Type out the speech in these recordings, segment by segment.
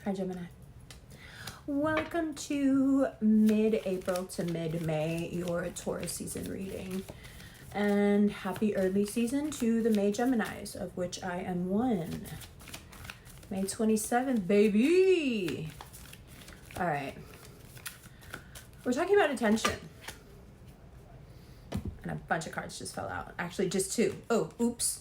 Hi, Gemini. Welcome to mid-April to mid-May, your Taurus season reading. And happy early season to the May Geminis, of which I am one. May 27th, baby! All right. We're talking about attention. And a bunch of cards just fell out. Actually, just two. Oh, oops.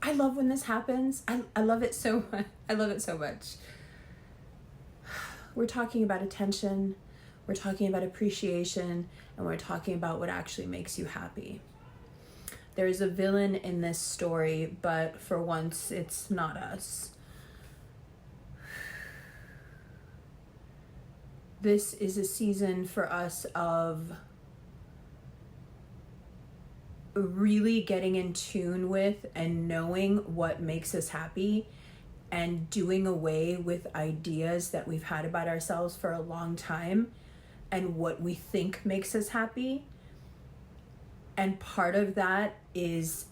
I love when this happens. I love it so much. I love it so much. We're talking about attention. We're talking about appreciation. And we're talking about what actually makes you happy. There's a villain in this story, but for once, it's not us. This is a season for us of really getting in tune with and knowing what makes us happy and doing away with ideas that we've had about ourselves for a long time and what we think makes us happy. And part of that is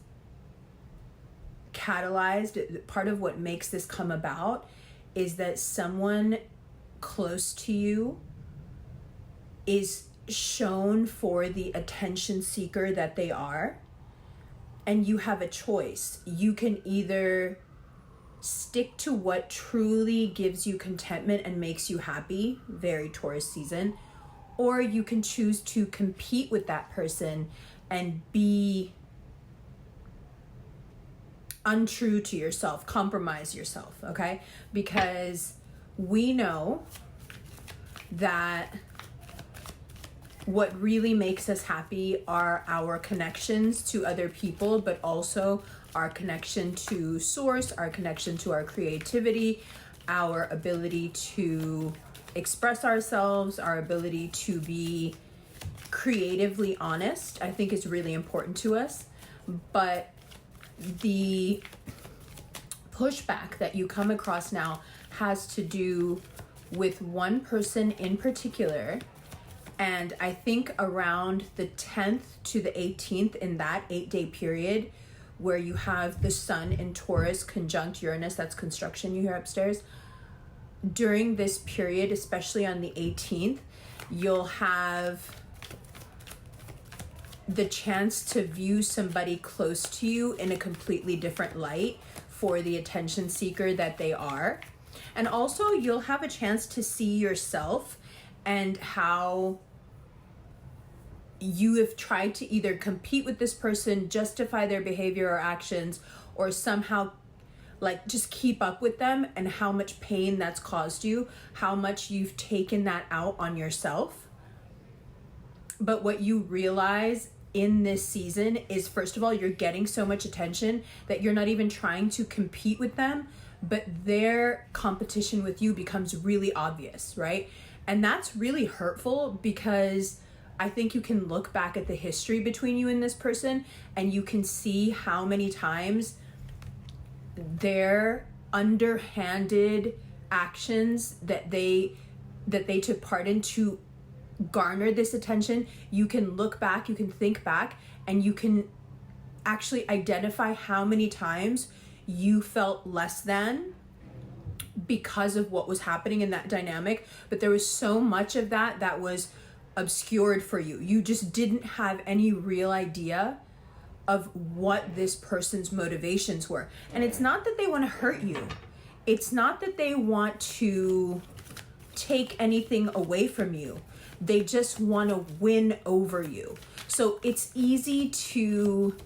catalyzed. Part of what makes this come about is that someone close to you is shown for the attention seeker that they are, and you have a choice. You can either stick to what truly gives you contentment and makes you happy, very Taurus season, or you can choose to compete with that person and be untrue to yourself, compromise yourself, okay? Because we know that what really makes us happy are our connections to other people, but also our connection to source, our connection to our creativity, our ability to express ourselves, our ability to be creatively honest, I think is really important to us. But the pushback that you come across now has to do with one person in particular. And I think around the 10th to the 18th, in that 8-day period where you have the sun in Taurus conjunct Uranus, that's construction you hear upstairs. During this period, especially on the 18th, you'll have the chance to view somebody close to you in a completely different light for the attention seeker that they are. And also you'll have a chance to see yourself and how you have tried to either compete with this person, justify their behavior or actions, or somehow like just keep up with them, and how much pain that's caused you, how much you've taken that out on yourself. But what you realize in this season is, first of all, you're getting so much attention that you're not even trying to compete with them, but their competition with you becomes really obvious, right? And that's really hurtful, because I think you can look back at the history between you and this person and you can see how many times their underhanded actions that they took part in to garner this attention. You can look back, you can think back, and you can actually identify how many times you felt less than because of what was happening in that dynamic. But there was so much of that was obscured for you. You just didn't have any real idea of what this person's motivations were. And it's not that they want to hurt you. It's not that they want to take anything away from you. They just want to win over you. So it's easy to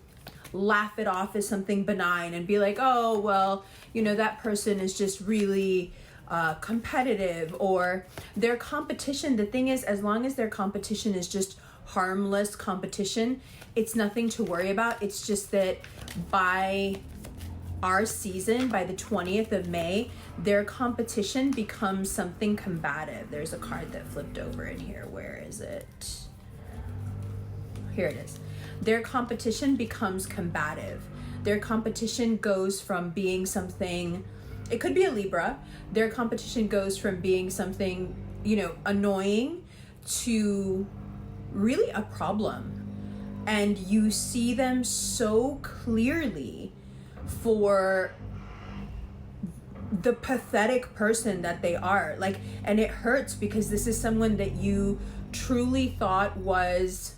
laugh it off as something benign and be like, oh, well, that person is just really competitive, or their competition. The thing is, as long as their competition is just harmless competition, it's nothing to worry about. It's just that by our season, by the 20th of May, their competition becomes something combative. There's a card that flipped over in here. Where is it? Here it is. Their competition becomes combative. Their competition goes from being something, it could be a Libra. Their competition goes from being something, annoying to really a problem. And you see them so clearly for the pathetic person that they are. Like, and it hurts because this is someone that you truly thought was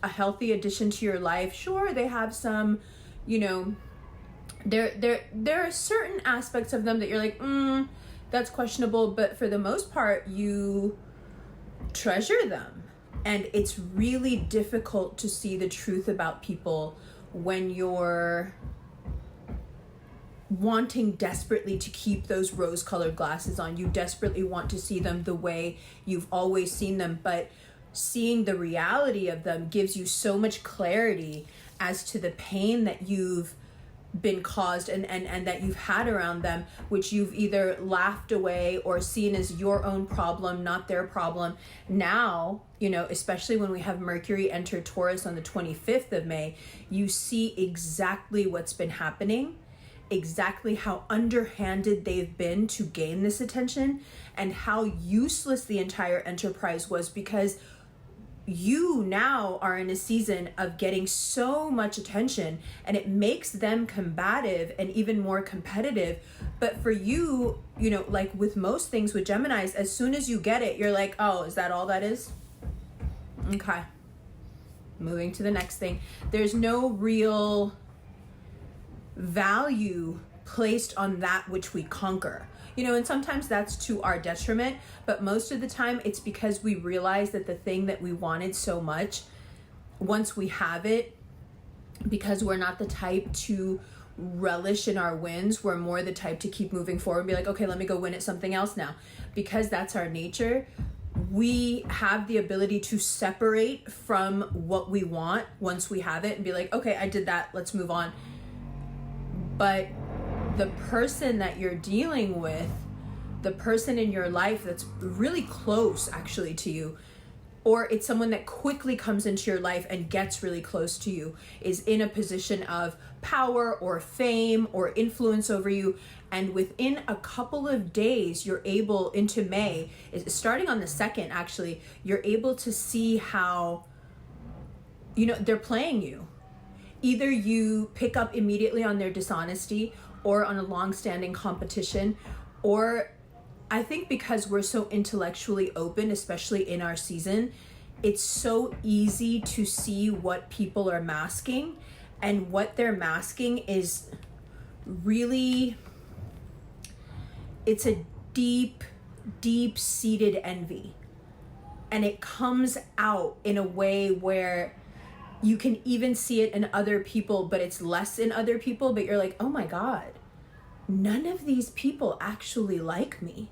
a healthy addition to your life. Sure, they have some, you know, there are certain aspects of them that you're like, that's questionable, but for the most part, you treasure them. And it's really difficult to see the truth about people when you're wanting desperately to keep those rose-colored glasses on. You desperately want to see them the way you've always seen them, but seeing the reality of them gives you so much clarity as to the pain that you've been caused and that you've had around them, which you've either laughed away or seen as your own problem, not their problem. Now, you know, especially when we have Mercury enter Taurus on the 25th of May, you see exactly what's been happening, exactly how underhanded they've been to gain this attention, and how useless the entire enterprise was, because you now are in a season of getting so much attention, and it makes them combative and even more competitive. But for you, you know, like with most things with Geminis, as soon as you get it, you're like, oh, is that all that is? Okay. Moving to the next thing. There's no real value placed on that which we conquer. You know, and sometimes that's to our detriment, but most of the time it's because we realize that the thing that we wanted so much, once we have it, because we're not the type to relish in our wins, we're more the type to keep moving forward and be like, okay, let me go win at something else now. Because that's our nature, we have the ability to separate from what we want once we have it and be like, okay, I did that, let's move on. But the person that you're dealing with, the person in your life that's really close actually to you, or it's someone that quickly comes into your life and gets really close to you, is in a position of power or fame or influence over you. And within a couple of days, you're able, into May, starting on the 2nd actually, you're able to see how, you know, they're playing you. Either you pick up immediately on their dishonesty or on a long-standing competition, or I think because we're so intellectually open, especially in our season, it's so easy to see what people are masking, and what they're masking is really, it's a deep, deep-seated envy. And it comes out in a way where you can even see it in other people, but it's less in other people, but you're like, oh my God, none of these people actually like me.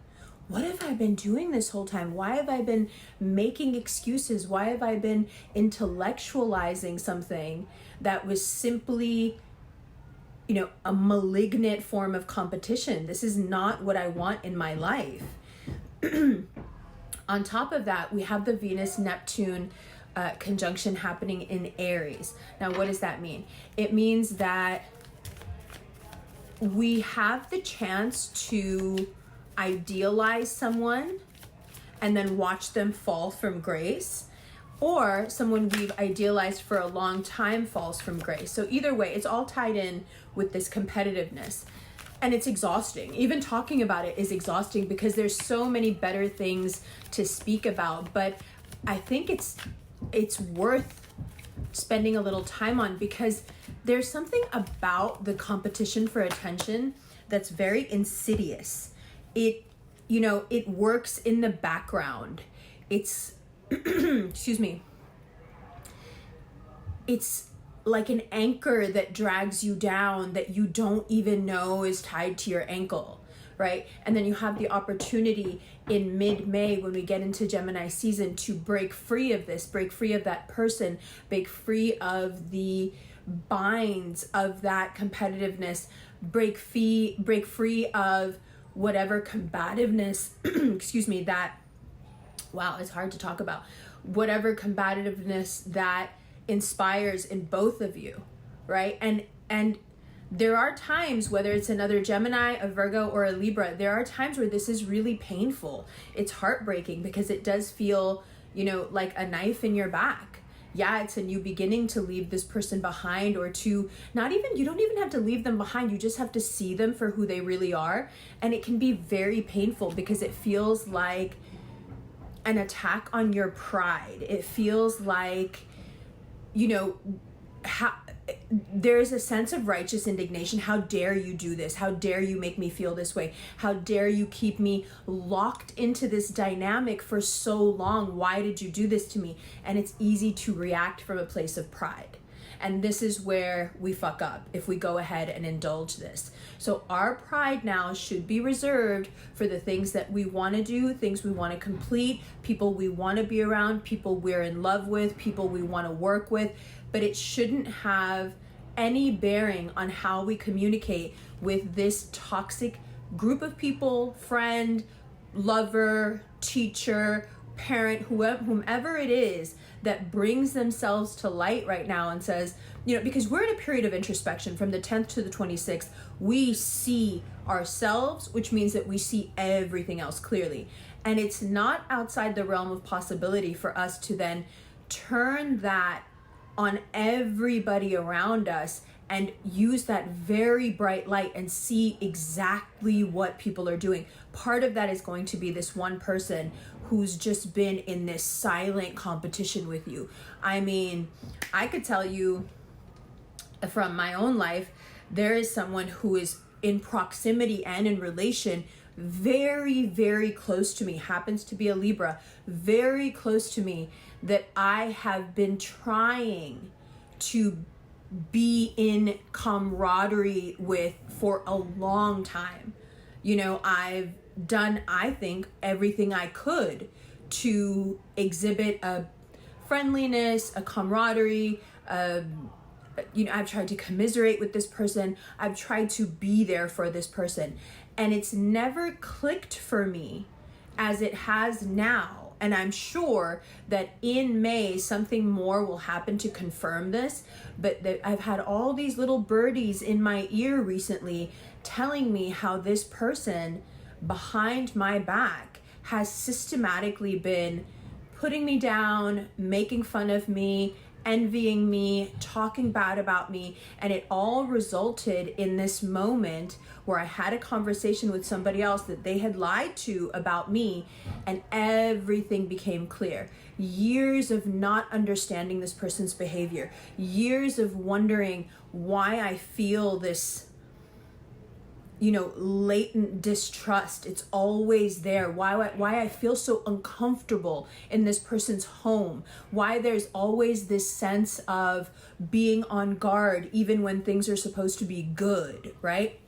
What have I been doing this whole time? Why have I been making excuses? Why have I been intellectualizing something that was simply, you know, a malignant form of competition? This is not what I want in my life. On top of that, we have the Venus-Neptune conjunction happening in Aries. Now, what does that mean? It means that we have the chance to idealize someone and then watch them fall from grace, or someone we've idealized for a long time falls from grace. So either way, it's all tied in with this competitiveness. And it's exhausting. Even talking about it is exhausting because there's so many better things to speak about. But I think it's worth spending a little time on, because there's something about the competition for attention that's very insidious. It, you know, it works in the background. It's, excuse me. It's like an anchor that drags you down that you don't even know is tied to your ankle, right? And then you have the opportunity in mid-May, when we get into Gemini season, to break free of this, break free of that person, break free of the binds of that competitiveness, break free of whatever combativeness, excuse me, that, wow, it's hard to talk about, whatever combativeness that inspires in both of you, right? And there are times, whether it's another Gemini, a Virgo, or a Libra, there are times where this is really painful. It's heartbreaking because it does feel, you know, like a knife in your back. yeah, it's a new beginning to leave this person behind, or to not even, you don't even have to leave them behind. You just have to see them for who they really are. And it can be very painful because it feels like an attack on your pride. It feels like, you know, there's a sense of righteous indignation. How dare you do this? How dare you make me feel this way? How dare you keep me locked into this dynamic for so long? Why did you do this to me? And it's easy to react from a place of pride. And this is where we fuck up if we go ahead and indulge this. So our pride now should be reserved for the things that we want to do, things we want to complete, people we want to be around, people we're in love with, people we want to work with. But it shouldn't have any bearing on how we communicate with this toxic group of people, friend, lover, teacher, parent, whomever it is that brings themselves to light right now and says, you know, because we're in a period of introspection from the 10th to the 26th, we see ourselves, which means that we see everything else clearly. And it's not outside the realm of possibility for us to then turn that on everybody around us and use that very bright light and see exactly what people are doing. Part of that is going to be this one person who's just been in this silent competition with you. I mean, I could tell you from my own life, there is someone who is in proximity and in relation very, very close to me, happens to be a Libra, very close to me, that I have been trying to be in camaraderie with for a long time. You know, I've done, I think, everything I could to exhibit a friendliness, a camaraderie, you know, I've tried to commiserate with this person. I've tried to be there for this person. And it's never clicked for me as it has now. And I'm sure that in May, something more will happen to confirm this. But I've had all these little birdies in my ear recently telling me how this person behind my back has systematically been putting me down, making fun of me, envying me, talking bad about me. And it all resulted in this moment where I had a conversation with somebody else that they had lied to about me, and everything became clear. Years of not understanding this person's behavior, years of wondering why I feel this, you know, latent distrust. It's always there. Why I feel so uncomfortable in this person's home. Why there's always this sense of being on guard even when things are supposed to be good, right?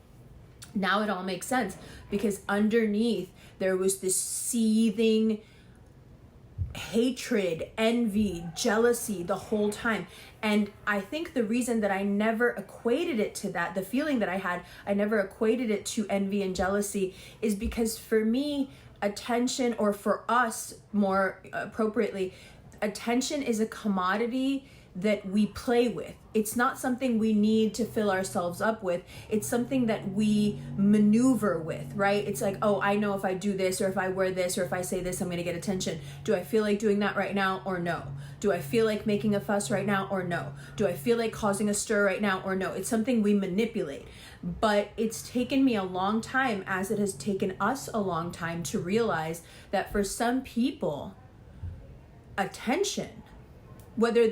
Now it all makes sense, because underneath there was this seething hatred, envy, jealousy the whole time. And I think the reason that I never equated it to that, the feeling that I had, I never equated it to envy and jealousy, is because for me, attention, or for us more appropriately, attention is a commodity that we play with. It's not something we need to fill ourselves up with. It's something that we maneuver with, right? It's like, oh, I know if I do this, or if I wear this, or if I say this, I'm going to get attention. Do I feel like doing that right now, or no? Do I feel like making a fuss right now, or no? Do I feel like causing a stir right now, or no? It's something we manipulate. But it's taken me a long time, as it has taken us a long time, to realize that for some people, attention, whether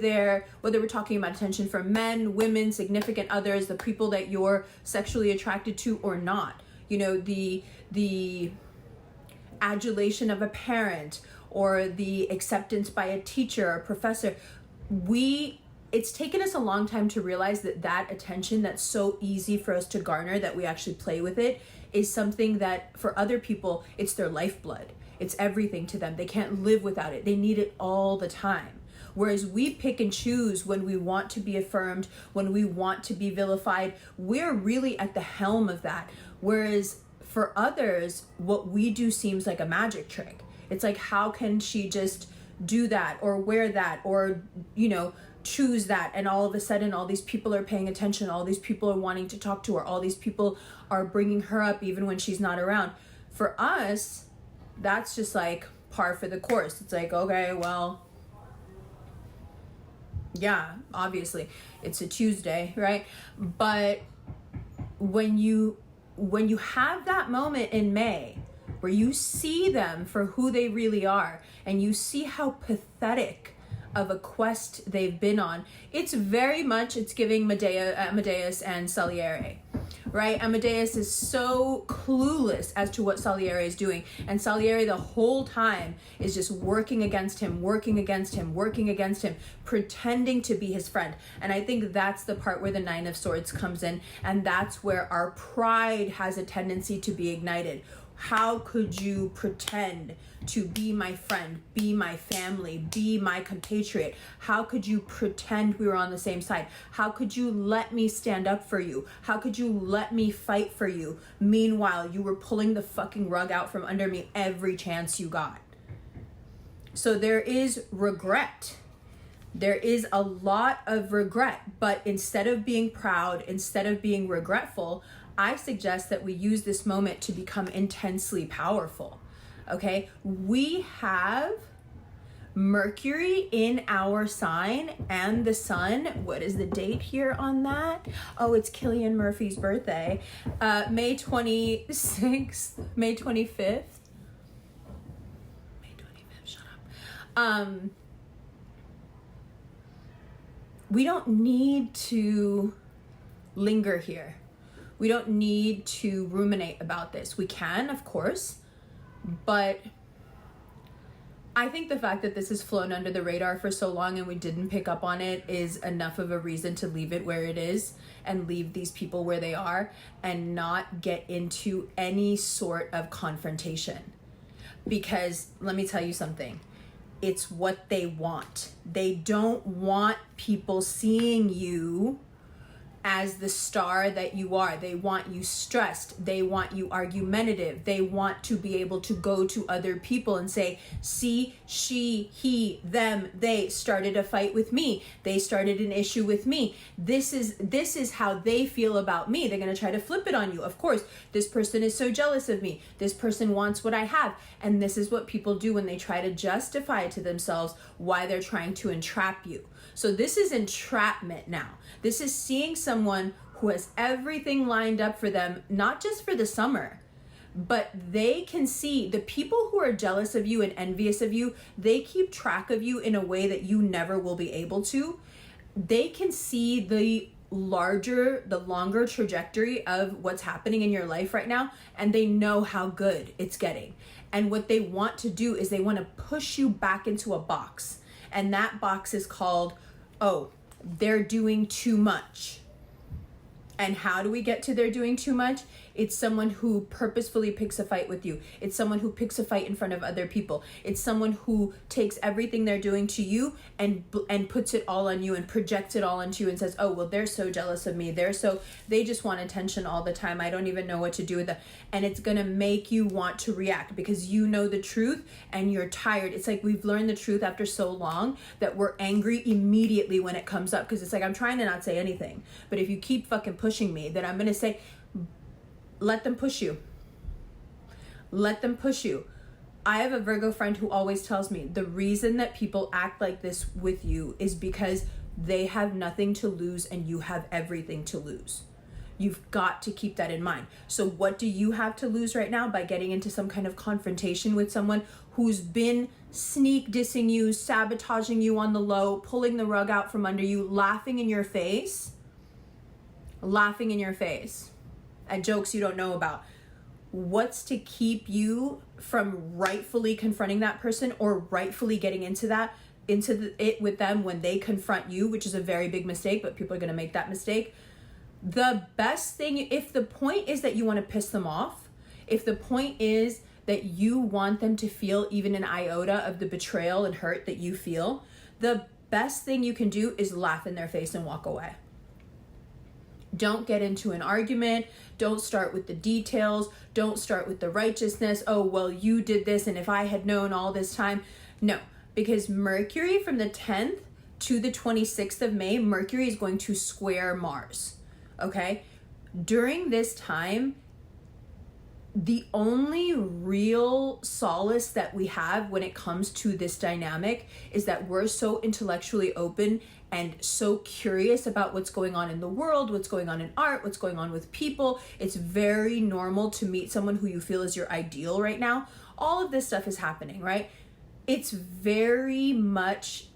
we're talking about attention from men, women, significant others, the people that you're sexually attracted to or not, you know, the adulation of a parent, or the acceptance by a teacher or professor, it's taken us a long time to realize that attention that's so easy for us to garner, that we actually play with it, is something that for other people, it's their lifeblood. It's everything to them. They can't live without it. They need it all the time. Whereas we pick and choose when we want to be affirmed, when we want to be vilified. We're really at the helm of that. Whereas for others, what we do seems like a magic trick. It's like, how can she just do that, or wear that, or, you know, choose that, and all of a sudden all these people are paying attention, all these people are wanting to talk to her, all these people are bringing her up even when she's not around. For us, that's just like par for the course. It's like, okay, well, Yeah, obviously it's a Tuesday, right? But when you have that moment in May where you see them for who they really are and you see how pathetic of a quest they've been on, it's giving Amadeus and Salieri, right? Amadeus is so clueless as to what Salieri is doing, and Salieri the whole time is just working against him, pretending to be his friend. And I think that's the part where the Nine of Swords comes in, and that's where our pride has a tendency to be ignited. How could you pretend to be my friend, be my family, be my compatriot? How could you pretend we were on the same side? How could you let me stand up for you? How could you let me fight for you? Meanwhile, you were pulling the fucking rug out from under me every chance you got. So there is regret. There is a lot of regret, but instead of being proud, instead of being regretful, I suggest that we use this moment to become intensely powerful, okay? We have Mercury in our sign and the sun. What is the date here on that? Oh, it's Cillian Murphy's birthday. May 26th, May 25th. May 25th, shut up. We don't need to linger here. We don't need to ruminate about this. We can, of course, but I think the fact that this has flown under the radar for so long and we didn't pick up on it is enough of a reason to leave it where it is and leave these people where they are and not get into any sort of confrontation. Because let me tell you something. It's what they want. They don't want people seeing you as the star that you are. They want you stressed. They want you argumentative. They want to be able to go to other people and say, see, she, he, them, they started a fight with me. They started an issue with me. This is how they feel about me. They're going to try to flip it on you. Of course, this person is so jealous of me. This person wants what I have. And this is what people do when they try to justify to themselves why they're trying to entrap you. So this is entrapment now. This is seeing someone who has everything lined up for them, not just for the summer, but they can see the people who are jealous of you and envious of you, they keep track of you in a way that you never will be able to. They can see the longer trajectory of what's happening in your life right now, and they know how good it's getting. And what they want to do is they want to push you back into a box. And that box is called, oh, they're doing too much. And how do we get to they're doing too much? It's someone who purposefully picks a fight with you. It's someone who picks a fight in front of other people. It's someone who takes everything they're doing to you and puts it all on you and projects it all onto you and says, oh, well, they're so jealous of me. They just want attention all the time. I don't even know what to do with them. And it's going to make you want to react because you know the truth and you're tired. It's like we've learned the truth after so long that we're angry immediately when it comes up because it's like, I'm trying to not say anything. But if you keep fucking pushing me, then I'm going to say, let them push you. Let them push you. I have a Virgo friend who always tells me the reason that people act like this with you is because they have nothing to lose and you have everything to lose. You've got to keep that in mind. So what do you have to lose right now by getting into some kind of confrontation with someone who's been sneak dissing you, sabotaging you on the low, pulling the rug out from under you, laughing in your face at jokes you don't know about? What's to keep you from rightfully confronting that person or rightfully getting into it with them when they confront you, which is a very big mistake, but people are going to make that mistake. The best thing, if the point is that you want to piss them off, if the point is that you want them to feel even an iota of the betrayal and hurt that you feel, the best thing you can do is laugh in their face and walk away. Don't get into an argument. Don't start with the details. Don't start with the righteousness. Oh, well, you did this, and if I had known all this time. No, because Mercury from the 10th to the 26th of May, Mercury is going to square Mars, okay? During this time, the only real solace that we have when it comes to this dynamic is that we're so intellectually open and so curious about what's going on in the world, what's going on in art, what's going on with people. It's very normal to meet someone who you feel is your ideal right now. All of this stuff is happening, right? It's very much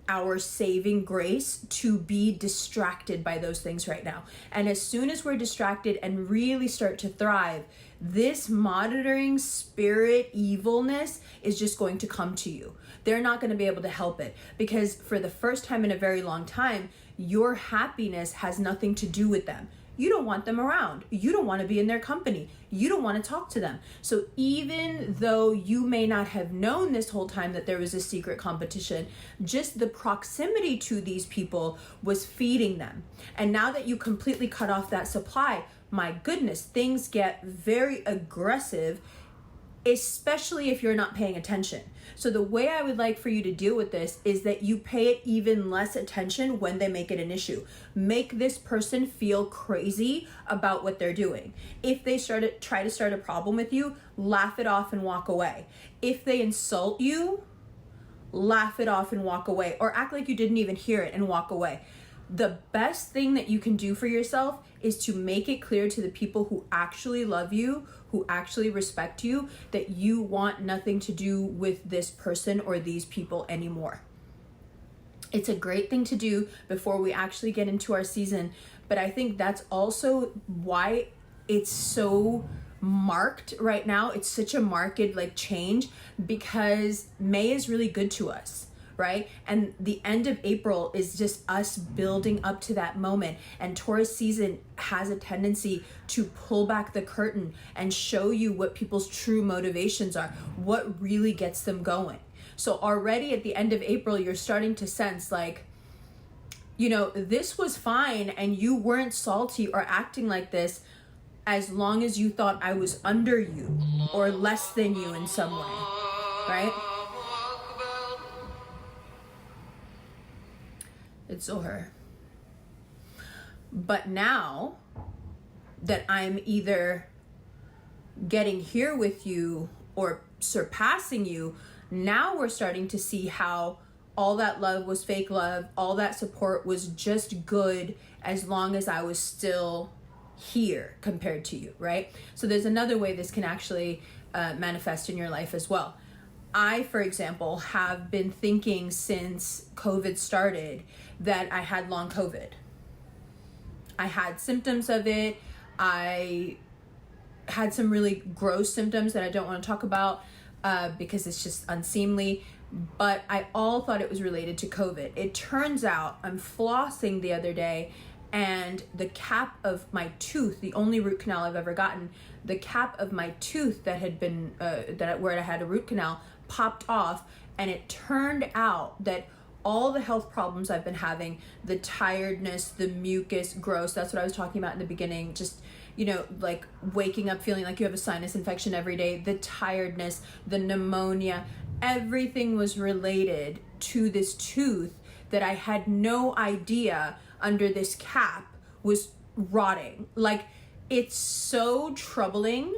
our saving grace to be distracted by those things right now. And as soon as we're distracted and really start to thrive, this monitoring spirit evilness is just going to come to you. They're not going to be able to help it, because for the first time in a very long time, your happiness has nothing to do with them. You don't want them around. You don't want to be in their company. You don't want to talk to them. So even though you may not have known this whole time that there was a secret competition, just the proximity to these people was feeding them. And now that you completely cut off that supply, my goodness, things get very aggressive, especially if you're not paying attention. So the way I would like for you to deal with this is that you pay it even less attention when they make it an issue. Make this person feel crazy about what they're doing. If they try to start a problem with you, laugh it off and walk away. If they insult you, laugh it off and walk away, or act like you didn't even hear it and walk away. The best thing that you can do for yourself is to make it clear to the people who actually love you, who actually respect you, that you want nothing to do with this person or these people anymore. It's a great thing to do before we actually get into our season, but I think that's also why it's so marked right now. It's such a marked change, because May is really good to us, right? And the end of April is just us building up to that moment. And Taurus season has a tendency to pull back the curtain and show you what people's true motivations are, what really gets them going. So already at the end of April, you're starting to sense this was fine and you weren't salty or acting like this as long as you thought I was under you or less than you in some way, right? It's Zohar. But now that I'm either getting here with you or surpassing you, now we're starting to see how all that love was fake love, all that support was just good as long as I was still here compared to you, right? So there's another way this can actually manifest in your life as well. I, for example, have been thinking since COVID started that I had long COVID. I had symptoms of it. I had some really gross symptoms that I don't want to talk about because it's just unseemly, but I all thought it was related to COVID. It turns out I'm flossing the other day, and the cap of my tooth, the only root canal I've ever gotten, the cap of my tooth that had been, where I had a root canal, popped off, and it turned out that all the health problems I've been having, the tiredness, the mucus, gross, that's what I was talking about in the beginning, just, waking up feeling like you have a sinus infection every day, the tiredness, the pneumonia, everything was related to this tooth that I had no idea under this cap was rotting. It's so troubling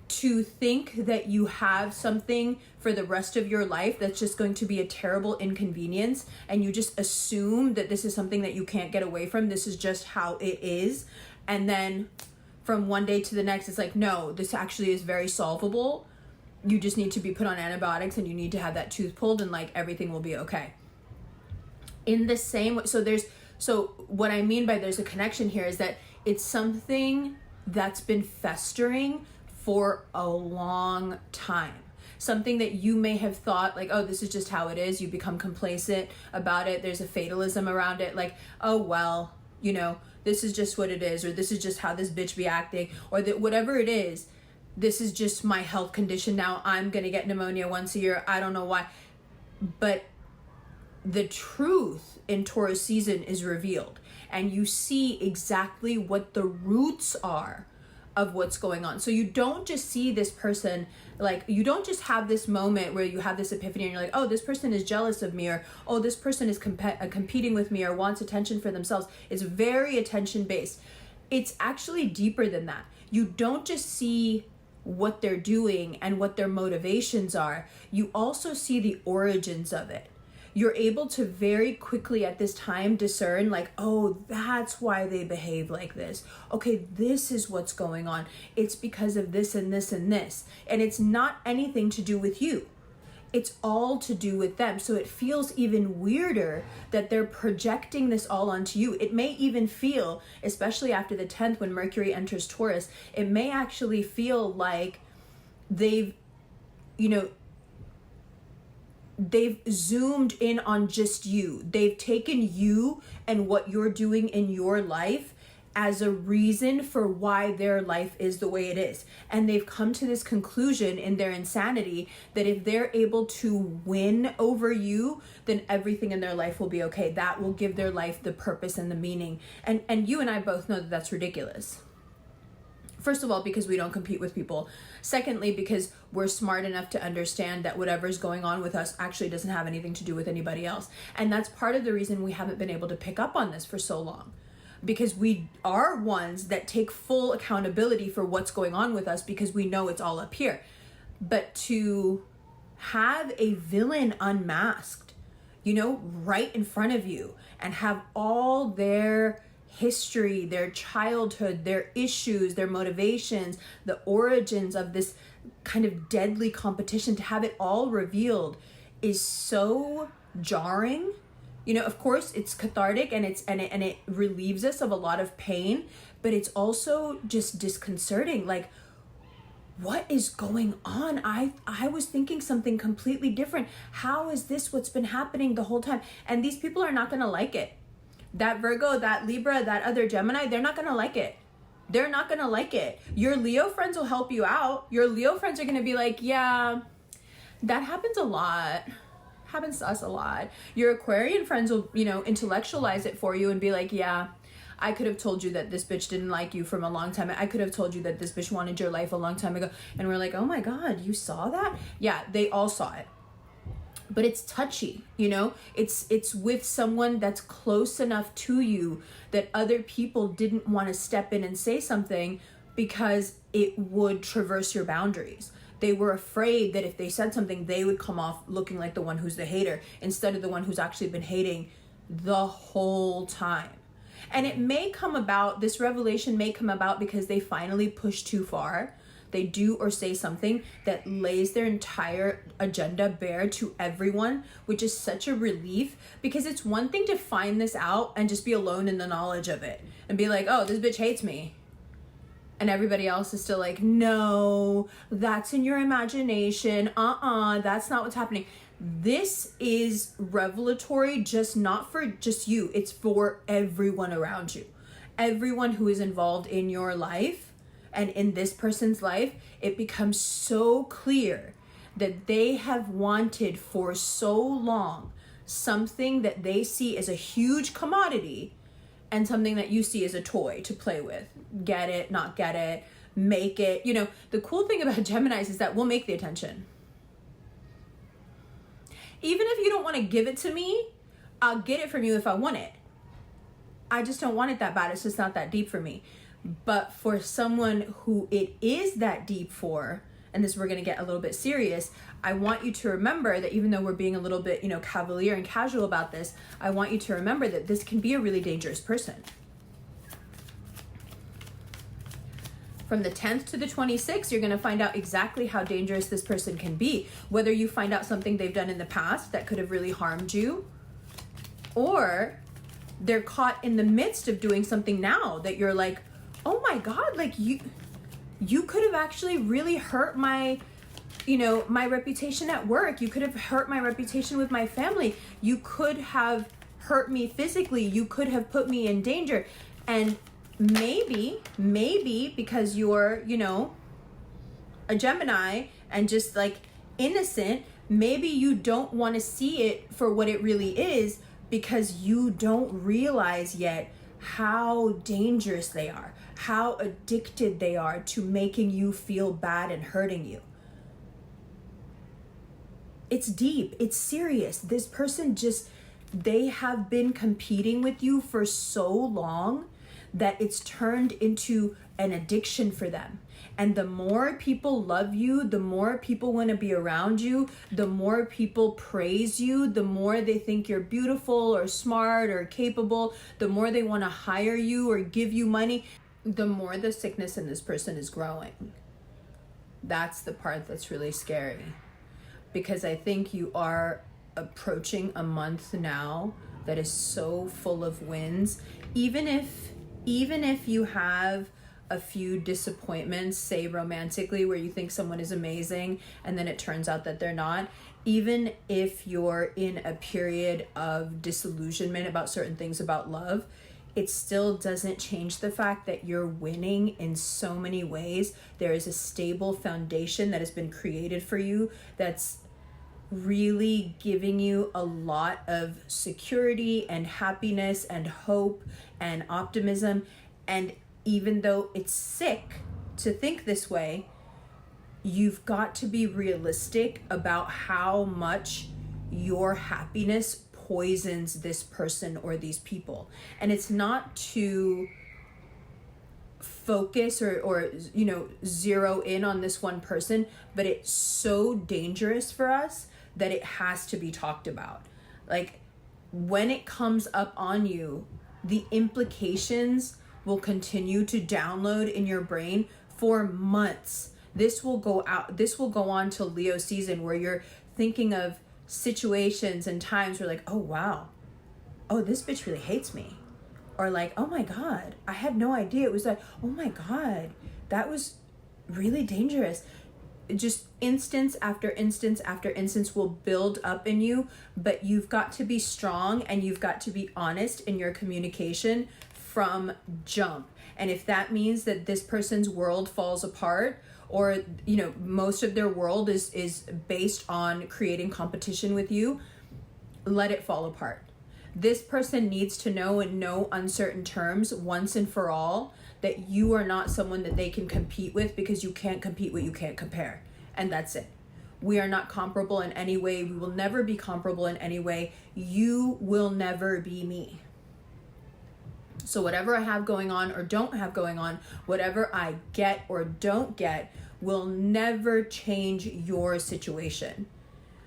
to think that you have something for the rest of your life that's just going to be a terrible inconvenience, and you just assume that this is something that you can't get away from. This is just how it is. And then from one day to the next, it's like, no, this actually is very solvable. You just need to be put on antibiotics and you need to have that tooth pulled, and everything will be okay. In the same way, so what I mean by there's a connection here is that it's something that's been festering for a long time. Something that you may have thought this is just how it is. You become complacent about it. There's a fatalism around it. Oh, well, this is just what it is, or this is just how this bitch be acting, or that whatever it is, this is just my health condition now. I'm going to get pneumonia once a year. I don't know why. But the truth in Taurus season is revealed, and you see exactly what the roots are of what's going on. So you don't just see this person, you don't just have this moment where you have this epiphany and you're like, oh, this person is jealous of me, or oh, this person is competing with me or wants attention for themselves. It's very attention based. It's actually deeper than that. You don't just see what they're doing and what their motivations are, you also see the origins of it. You're able to very quickly at this time discern like, oh, that's why they behave like this. Okay, this is what's going on. It's because of this and this and this. And it's not anything to do with you. It's all to do with them. So it feels even weirder that they're projecting this all onto you. It may even feel, especially after the 10th when Mercury enters Taurus, it may actually feel like they've zoomed in on just you. They've taken you and what you're doing in your life as a reason for why their life is the way it is. And they've come to this conclusion in their insanity that if they're able to win over you, then everything in their life will be okay. That will give their life the purpose and the meaning. And you and I both know that that's ridiculous. First of all, because we don't compete with people. Secondly, because we're smart enough to understand that whatever's going on with us actually doesn't have anything to do with anybody else. And that's part of the reason we haven't been able to pick up on this for so long. Because we are ones that take full accountability for what's going on with us because we know it's all up here. But to have a villain unmasked, right in front of you and have all their history, their childhood, their issues, their motivations, the origins of this kind of deadly competition, to have it all revealed is so jarring. Of course it's cathartic and it relieves us of a lot of pain, but it's also just disconcerting. Like, what is going on? I was thinking something completely different. How is this what's been happening the whole time? And these people are not going to like it. That Virgo, that Libra, that other Gemini, they're not going to like it. They're not going to like it. Your Leo friends will help you out. Your Leo friends are going to be like, yeah, that happens a lot. Happens to us a lot. Your Aquarian friends will, intellectualize it for you and be like, yeah, I could have told you that this bitch didn't like you from a long time. I could have told you that this bitch wanted your life a long time ago. And we're like, oh my God, you saw that? Yeah, they all saw it. But it's touchy, it's with someone that's close enough to you that other people didn't want to step in and say something because it would traverse your boundaries. They were afraid that if they said something, they would come off looking like the one who's the hater instead of the one who's actually been hating the whole time. And it may come about, this revelation may come about because they finally push too far. They do or say something that lays their entire agenda bare to everyone, which is such a relief, because it's one thing to find this out and just be alone in the knowledge of it and be like, oh, this bitch hates me. And everybody else is still like, no, that's in your imagination. That's not what's happening. This is revelatory, just not for just you. It's for everyone around you. Everyone who is involved in your life and in this person's life, it becomes so clear that they have wanted for so long something that they see as a huge commodity and something that you see as a toy to play with. Get it, not get it, make it. The cool thing about Geminis is that we'll make the attention. Even if you don't want to give it to me, I'll get it from you if I want it. I just don't want it that bad. It's just not that deep for me. But for someone who it is that deep for, and this we're going to get a little bit serious, I want you to remember that even though we're being a little bit, cavalier and casual about this, I want you to remember that this can be a really dangerous person. From the 10th to the 26th, you're going to find out exactly how dangerous this person can be. Whether you find out something they've done in the past that could have really harmed you, or they're caught in the midst of doing something now that you're like, oh my God, like you could have actually really hurt my reputation at work. You could have hurt my reputation with my family. You could have hurt me physically. You could have put me in danger. And maybe because you're, a Gemini and just like innocent, maybe you don't want to see it for what it really is because you don't realize yet how dangerous they are, how addicted they are to making you feel bad and hurting you. It's deep, it's serious. This person they have been competing with you for so long that it's turned into an addiction for them. And the more people love you, the more people want to be around you, the more people praise you, the more they think you're beautiful or smart or capable, the more they want to hire you or give you money, the more the sickness in this person is growing. That's the part that's really scary. Because I think you are approaching a month now that is so full of wins. Even if you have a few disappointments, say romantically, where you think someone is amazing and then it turns out that they're not, even if you're in a period of disillusionment about certain things about love, it still doesn't change the fact that you're winning in so many ways. There is a stable foundation that has been created for you that's really giving you a lot of security and happiness and hope and optimism. And even though it's sick to think this way, you've got to be realistic about how much your happiness poisons this person or these people. And it's not to focus or zero in on this one person, but it's so dangerous for us that it has to be talked about. Like, when it comes up on you, the implications will continue to download in your brain for months. This will go on till Leo season, where you're thinking of situations and times where like, oh wow, oh this bitch really hates me. Or like, oh my God, I had no idea. It was like, oh my God, that was really dangerous. Just instance after instance after instance will build up in you, but you've got to be strong and you've got to be honest in your communication from jump. And if that means that this person's world falls apart, or most of their world is based on creating competition with you, let it fall apart. This person needs to know in no uncertain terms, once and for all, that you are not someone that they can compete with, because you can't compete what you can't compare. And that's it. We are not comparable in any way. We will never be comparable in any way. You will never be me. So whatever I have going on or don't have going on, whatever I get or don't get, will never change your situation.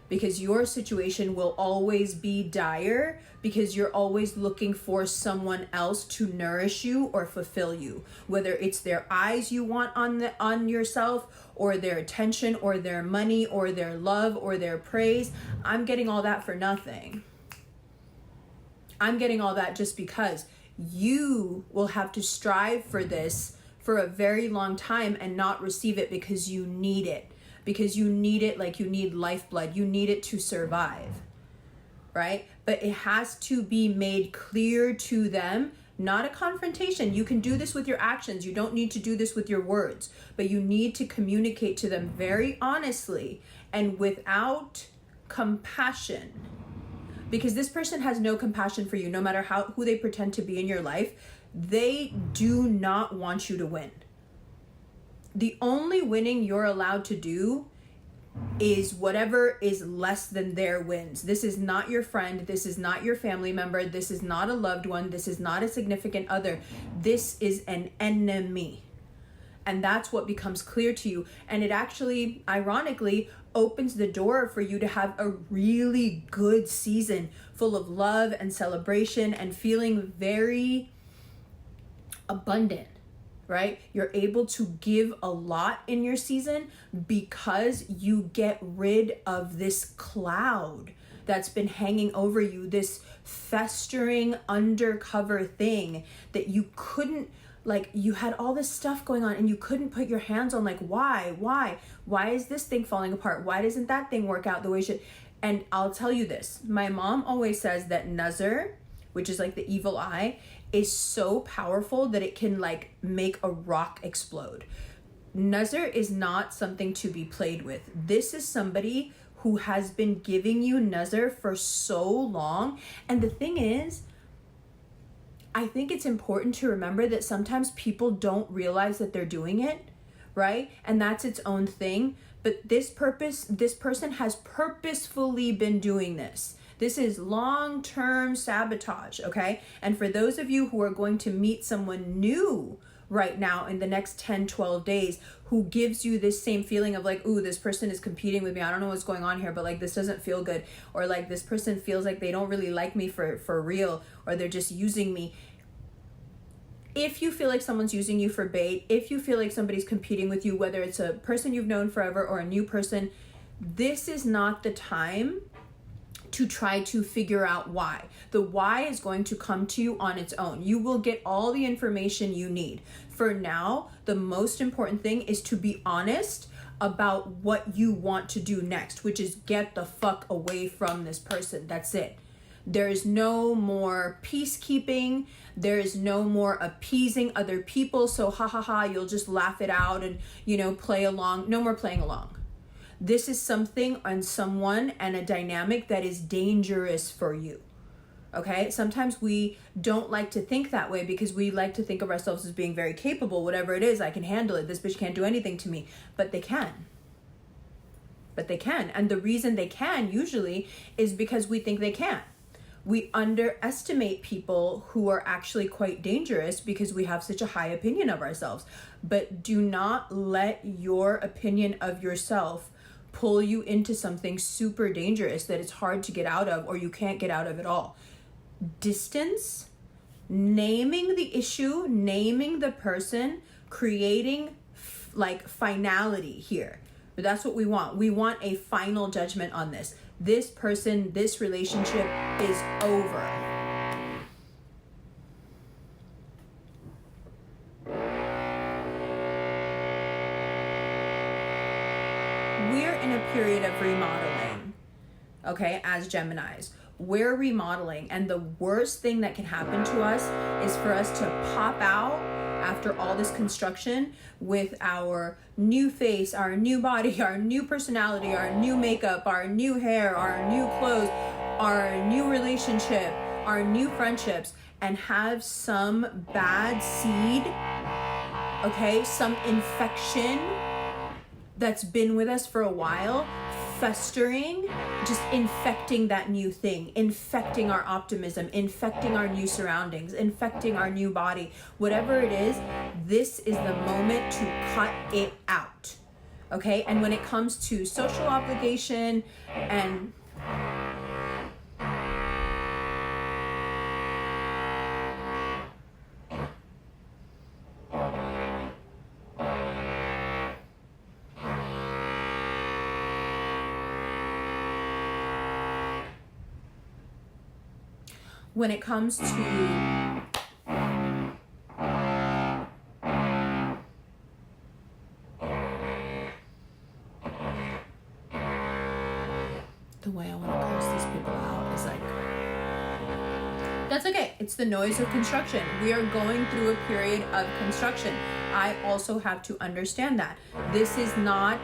Because your situation will always be dire, because you're always looking for someone else to nourish you or fulfill you. Whether it's their eyes you want on yourself, or their attention, or their money, or their love, or their praise. I'm getting all that for nothing. I'm getting all that just because you will have to strive for this for a very long time and not receive it, because you need it. Because you need it like you need lifeblood. You need it to survive, right? But it has to be made clear to them, not a confrontation. You can do this with your actions. You don't need to do this with your words, but you need to communicate to them very honestly and without compassion. Because this person has no compassion for you, no matter who they pretend to be in your life. They do not want you to win. The only winning you're allowed to do is whatever is less than their wins. This is not your friend. This is not your family member. This is not a loved one. This is not a significant other. This is an enemy. And that's what becomes clear to you. And it actually, ironically, opens the door for you to have a really good season full of love and celebration and feeling very abundant. Right? You're able to give a lot in your season because you get rid of this cloud that's been hanging over you, this festering undercover thing that you couldn't, like, you had all this stuff going on and you couldn't put your hands on, like, why is this thing falling apart? Why doesn't that thing work out the way it should? And I'll tell you this, my mom always says that nazar, which is like the evil eye, is so powerful that it can like make a rock explode. Nazar is not something to be played with. This is somebody who has been giving you nazar for so long. And the thing is, I think it's important to remember that sometimes people don't realize that they're doing it, right? And that's its own thing. But this person has purposefully been doing this. This is long-term sabotage, okay? And for those of you who are going to meet someone new right now in the next 10, 12 days who gives you this same feeling of like, ooh, this person is competing with me. I don't know what's going on here, but like this doesn't feel good. Or like this person feels like they don't really like me for real, or they're just using me. If you feel like someone's using you for bait, if you feel like somebody's competing with you, whether it's a person you've known forever or a new person, this is not the time to try to figure out why. The why is going to come to you on its own. You will get all the information you need. For now, the most important thing is to be honest about what you want to do next, which is get the fuck away from this person. That's it. There is no more peacekeeping. There is no more appeasing other people. So you'll just laugh it out and, play along. No more playing along. This is something and someone and a dynamic that is dangerous for you. Okay? Sometimes we don't like to think that way because we like to think of ourselves as being very capable. Whatever it is, I can handle it. This bitch can't do anything to me. But they can. And the reason they can usually is because we think they can. We underestimate people who are actually quite dangerous because we have such a high opinion of ourselves. But do not let your opinion of yourself pull you into something super dangerous that it's hard to get out of or you can't get out of at all. Distance, naming the issue, naming the person, creating finality here. But that's what we want. We want a final judgment on this. This person, this relationship is over. We're in a period of remodeling, okay, as Geminis. We're remodeling, and the worst thing that can happen to us is for us to pop out after all this construction with our new face, our new body, our new personality, our new makeup, our new hair, our new clothes, our new relationship, our new friendships, and have some bad seed, okay, some infection that's been with us for a while, festering, just infecting that new thing, infecting our optimism, infecting our new surroundings, infecting our new body. Whatever it is, this is the moment to cut it out. Okay? And when it comes to social obligation and when it comes to the way I want to curse these people out is like, that's okay. It's the noise of construction. We are going through a period of construction. I also have to understand that. This is not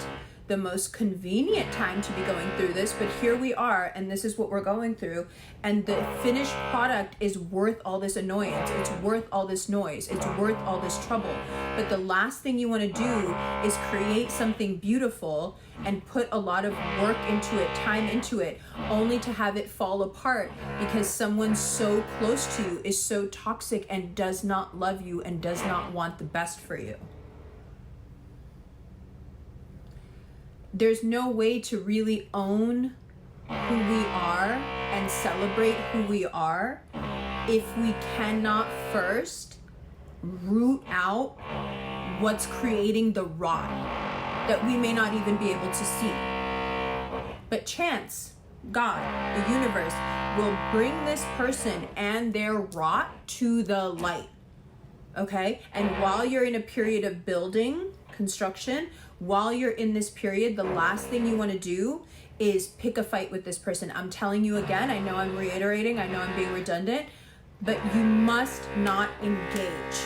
the most convenient time to be going through this, but here we are, and this is what we're going through, and the finished product is worth all this annoyance. It's worth all this noise. It's worth all this trouble. But the last thing you want to do is create something beautiful and put a lot of work into it, time into it, only to have it fall apart because someone so close to you is so toxic and does not love you and does not want the best for you. There's no way to really own who we are and celebrate who we are if we cannot first root out what's creating the rot that we may not even be able to see. But chance, God, the universe, will bring this person and their rot to the light. Okay? And while you're in a period of building, construction, while you're in this period, the last thing you want to do is pick a fight with this person. I'm telling you again, I know I'm reiterating, I know I'm being redundant, but you must not engage.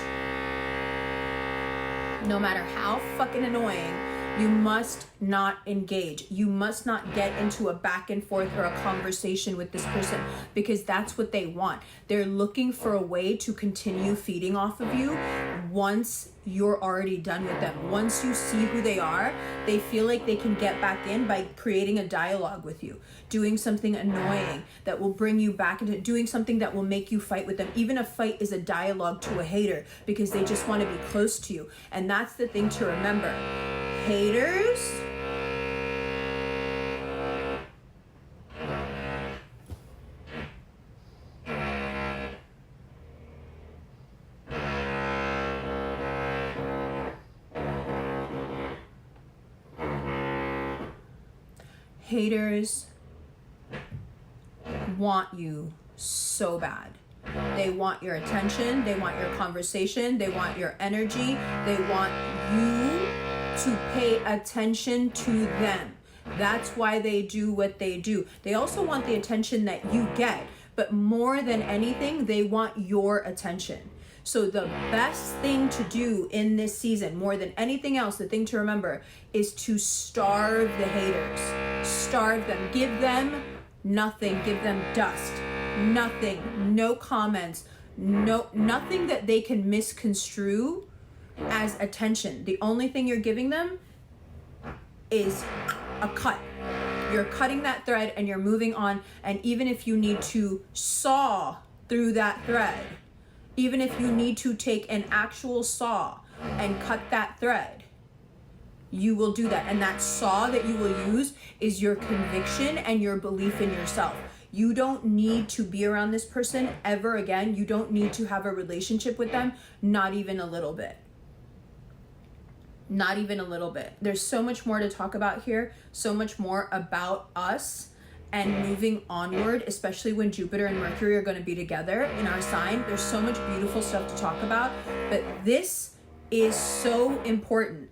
No matter how fucking annoying You must not engage. You must not get into a back and forth or a conversation with this person, because that's what they want. They're looking for a way to continue feeding off of you once you're already done with them. Once you see who they are, they feel like they can get back in by creating a dialogue with you, doing something annoying that will bring you back into doing something that will make you fight with them. Even a fight is a dialogue to a hater, because they just want to be close to you. And that's the thing to remember. Haters want you so bad. They want your attention, they want your conversation, they want your energy, they want you to pay attention to them. That's why they do what they do. They also want the attention that you get, but more than anything, they want your attention. So the best thing to do in this season, more than anything else, the thing to remember is to starve the haters. Starve them. Give them nothing. Give them dust. Nothing. No comments. Nothing that they can misconstrue as attention. The only thing you're giving them is a cut. You're cutting that thread and you're moving on. And even if you need to saw through that thread, even if you need to take an actual saw and cut that thread, you will do that. And that saw that you will use is your conviction and your belief in yourself. You don't need to be around this person ever again. You don't need to have a relationship with them, not even a little bit. Not even a little bit. There's so much more to talk about here, so much more about us and moving onward, especially when Jupiter and Mercury are going to be together in our sign. There's so much beautiful stuff to talk about, but this is so important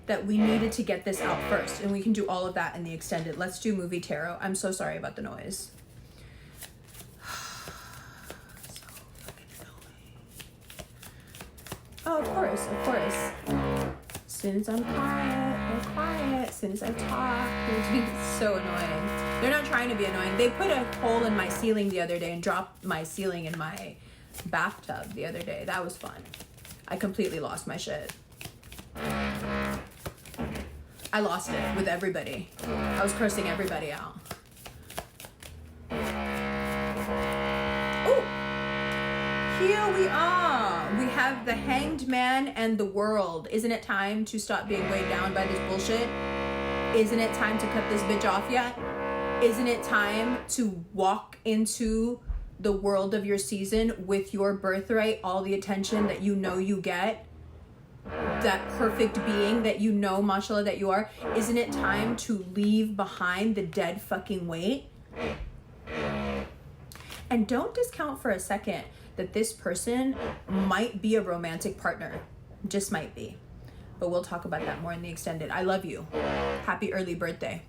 that we needed to get this out first, and we can do all of that in the extended. Let's do movie tarot. I'm so sorry about the noise. So fucking annoying. Oh, of course. As soon as I'm quiet, they're quiet. As soon as I talk, they're being so annoying. They're not trying to be annoying. They put a hole in my ceiling the other day and dropped my ceiling in my bathtub the other day. That was fun. I completely lost my shit. I lost it with everybody. I was cursing everybody out. Oh, here we are. We have the Hanged Man and the World. Isn't it time to stop being weighed down by this bullshit? Isn't it time to cut this bitch off yet? Isn't it time to walk into the world of your season with your birthright, all the attention that you know you get? That perfect being that you know, mashallah, that you are. Isn't it time to leave behind the dead fucking weight? And don't discount for a second that this person might be a romantic partner. Just might be. But we'll talk about that more in the extended. I love you. Happy early birthday.